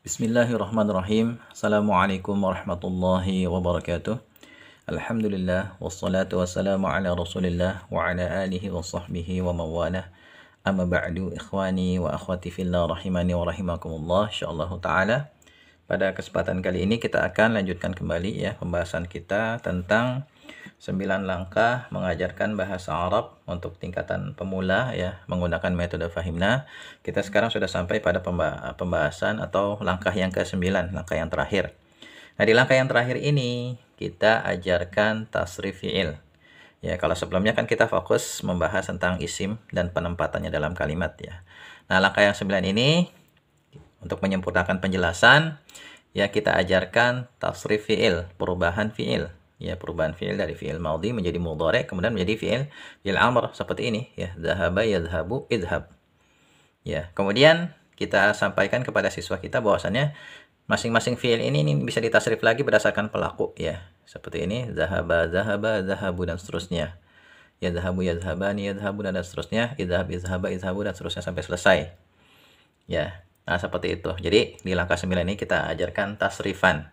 Bismillahirrahmanirrahim. Assalamualaikum warahmatullahi wabarakatuh. Alhamdulillah wassalatu wassalamu ala Rasulillah wa ala alihi wa sahbihi wa mawalah. Amma ba'du ikhwani wa akhwati fillah rahimani wa rahimakumullah insyaallah taala. Pada kesempatan kali ini kita akan lanjutkan kembali ya pembahasan kita tentang 9 langkah mengajarkan bahasa Arab untuk tingkatan pemula ya menggunakan metode Fahimna. Kita sekarang sudah sampai pada pembahasan atau langkah yang ke-9, langkah yang terakhir. Nah, di langkah yang terakhir ini kita ajarkan tasrif fi'il. Ya, kalau sebelumnya kan kita fokus membahas tentang isim dan penempatannya dalam kalimat ya. Nah, langkah yang 9 ini untuk menyempurnakan penjelasan ya kita ajarkan tasrif fi'il, perubahan fi'il. Ya, perubahan fi'il dari fi'il maudhi menjadi mudhari kemudian menjadi fi'il amr seperti ini ya, dzahaba yadhhabu idhab. Ya, kemudian kita sampaikan kepada siswa kita bahwasannya masing-masing fi'il ini bisa ditasrif lagi berdasarkan pelaku ya. Seperti ini, dzahaba dzahaba dzahabu dan seterusnya. Yadhhabu yadhhabani yadhhabu dan seterusnya, idhhab idhhaba idhhabu dan seterusnya sampai selesai. Ya. Nah, seperti itu. Jadi, di langkah 9 ini kita ajarkan tasrifan.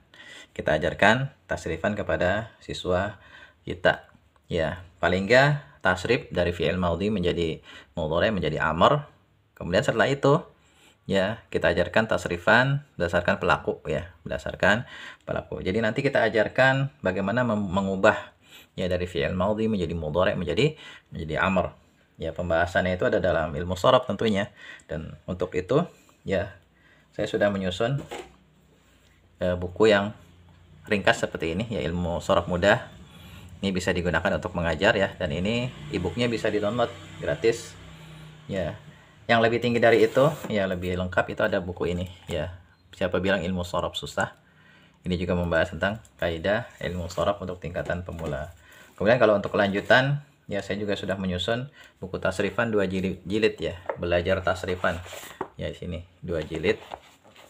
Kita ajarkan tasrifan kepada siswa kita. Ya, paling enggak tasrif dari fi'il maudhi menjadi mudhari menjadi amr. Kemudian setelah itu ya, kita ajarkan tasrifan berdasarkan pelaku ya, berdasarkan pelaku. Jadi nanti kita ajarkan bagaimana mengubah ya dari fi'il maudhi menjadi mudhari menjadi amr. Ya, pembahasannya itu ada dalam ilmu sharaf tentunya. Dan untuk itu ya, saya sudah menyusun buku yang ringkas seperti ini ya, ilmu sharaf mudah. Ini bisa digunakan untuk mengajar ya, dan ini e-booknya bisa di-download gratis. Ya, yang lebih tinggi dari itu ya, lebih lengkap itu ada buku ini ya. Siapa bilang ilmu sharaf susah? Ini juga membahas tentang kaidah ilmu sharaf untuk tingkatan pemula. Kemudian kalau untuk kelanjutan ya, saya juga sudah menyusun buku tasrifan 2 jilid ya, belajar tasrifan. Ya, di sini 2 jilid.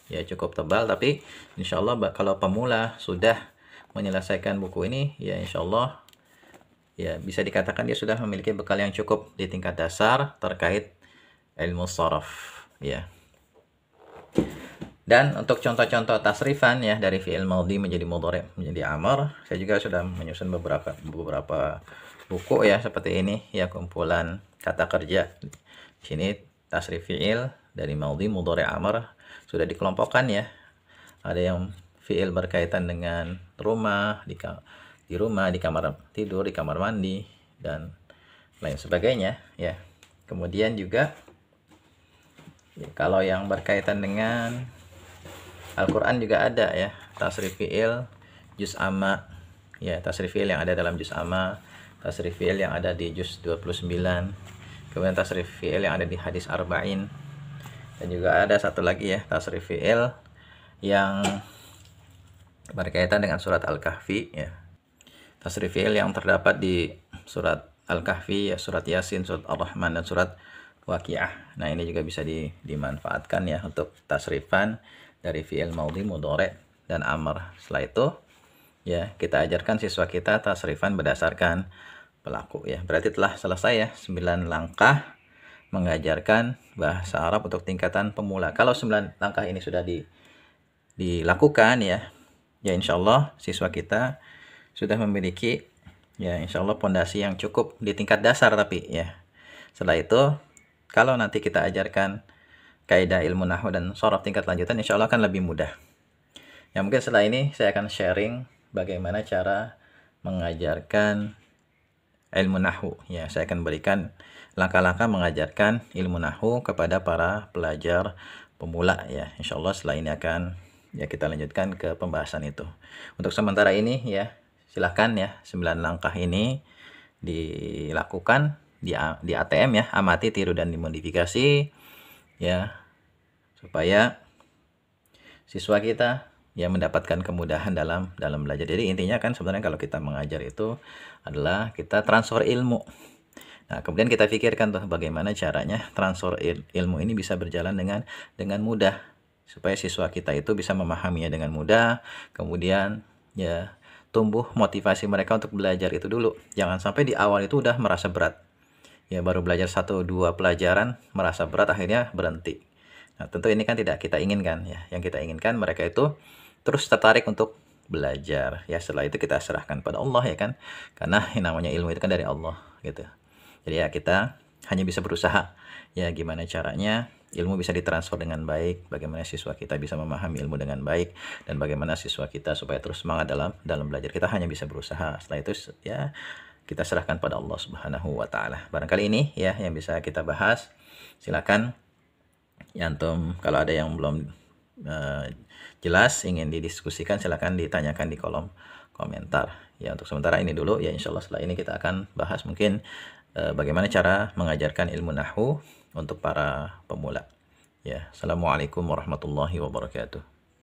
Ya, cukup tebal, tapi insya Allah kalau pemula sudah menyelesaikan buku ini ya, insya Allah ya bisa dikatakan dia sudah memiliki bekal yang cukup di tingkat dasar terkait ilmu sharaf ya. Dan untuk contoh-contoh tasrifan ya dari fi'il maudhi menjadi mudhari menjadi amr, saya juga sudah menyusun beberapa buku ya seperti ini ya, kumpulan kata kerja. Di sini tasrif fi'il dari maudhi mudhari amr sudah dikelompokkan ya. Ada yang fi'il berkaitan dengan rumah, di rumah, di kamar tidur, di kamar mandi dan lain sebagainya ya. Kemudian juga ya, kalau yang berkaitan dengan Al-Qur'an juga ada ya, tasrif fi'il juz amma ya, tasrif fi'il yang ada dalam juz amma, tasrif fi'il yang ada di juz 29, kemudian tasrif fi'il yang ada di hadis arba'in. Dan juga ada satu lagi ya, tasrif fi'il yang berkaitan dengan surat Al-Kahfi ya. Tasrif fi'il yang terdapat di surat Al-Kahfi ya, surat Yasin, surat Ar-Rahman dan surat Waqiah. Nah, ini juga bisa dimanfaatkan ya untuk tasrifan dari fi'il maudhi, mudhari dan amr. Setelah itu ya, kita ajarkan siswa kita tasrifan berdasarkan pelaku ya. Berarti telah selesai ya 9 langkah mengajarkan bahasa Arab untuk tingkatan pemula. Kalau 9 langkah ini sudah dilakukan ya, ya insya Allah siswa kita sudah memiliki ya insya Allah pondasi yang cukup di tingkat dasar. Tapi ya setelah itu kalau nanti kita ajarkan kaidah ilmu nahwu dan sharaf tingkat lanjutan, insya Allah akan lebih mudah. Ya, mungkin setelah ini saya akan sharing bagaimana cara mengajarkan ilmu nahwu ya. Saya akan berikan langkah-langkah mengajarkan ilmu nahwu kepada para pelajar pemula ya. Insya Allah setelah ini akan ya kita lanjutkan ke pembahasan itu. Untuk sementara ini ya, silahkan ya 9 langkah ini dilakukan di ATM ya, amati, tiru dan dimodifikasi ya, supaya siswa kita ya mendapatkan kemudahan dalam belajar. Jadi intinya kan sebenarnya kalau kita mengajar itu adalah kita transfer ilmu. Nah, kemudian kita pikirkan tuh bagaimana caranya transfer ilmu ini bisa berjalan dengan mudah supaya siswa kita itu bisa memahaminya dengan mudah. Kemudian ya tumbuh motivasi mereka untuk belajar itu dulu. Jangan sampai di awal itu udah merasa berat. Ya, baru belajar 1-2 pelajaran merasa berat akhirnya berhenti. Nah, tentu ini kan tidak kita inginkan ya. Yang kita inginkan mereka itu terus tertarik untuk belajar. Ya, setelah itu kita serahkan pada Allah ya kan. Karena yang namanya ilmu itu kan dari Allah gitu. Jadi ya kita hanya bisa berusaha ya gimana caranya ilmu bisa ditransfer dengan baik, bagaimana siswa kita bisa memahami ilmu dengan baik, dan bagaimana siswa kita supaya terus semangat dalam belajar. Kita hanya bisa berusaha. Setelah itu ya kita serahkan pada Allah Subhanahu wa taala. Barangkali ini ya yang bisa kita bahas. Silakan ya antum kalau ada yang belum jelas ingin didiskusikan silakan ditanyakan di kolom komentar. Ya untuk sementara ini dulu ya, insyaallah setelah ini kita akan bahas mungkin bagaimana cara mengajarkan ilmu nahwu untuk para pemula. Ya, assalamualaikum warahmatullahi wabarakatuh.